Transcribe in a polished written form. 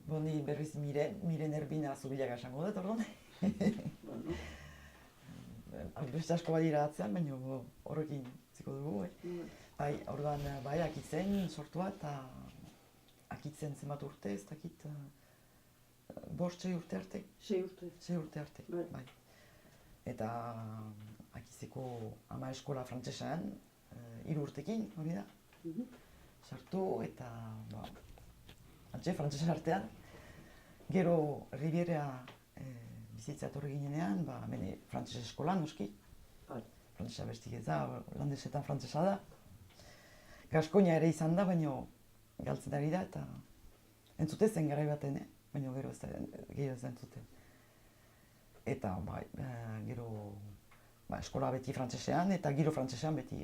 Ni berriz Miren Erbina Zubilaga esango dut, orduan. Bueno, Beste asko badira atzean, baina horrekin ziko dugu, Bai, orduan, bai, akitzen sortua eta akitzen zenbat urte, ez dakit, 5-6 urte arte. 6 urte. 6 urte arte, Bai. bai. Eta akitzeko ama eskola frantsesean, 3 urtekin, hori da. Sartu eta, frantsesen artean. Gero Riviera bizitza etorri ginenean, hemen frantses eskolan, noski. Bai. Frantsesa bestik ez da, holandesetan frantsesa da. Gaskoina ere izan da, baina galtzen ari da, eta entzute zen garai baten, baina gero ez da entzuten. Eta gero eskola beti frantsesean, eta giro frantsesean beti.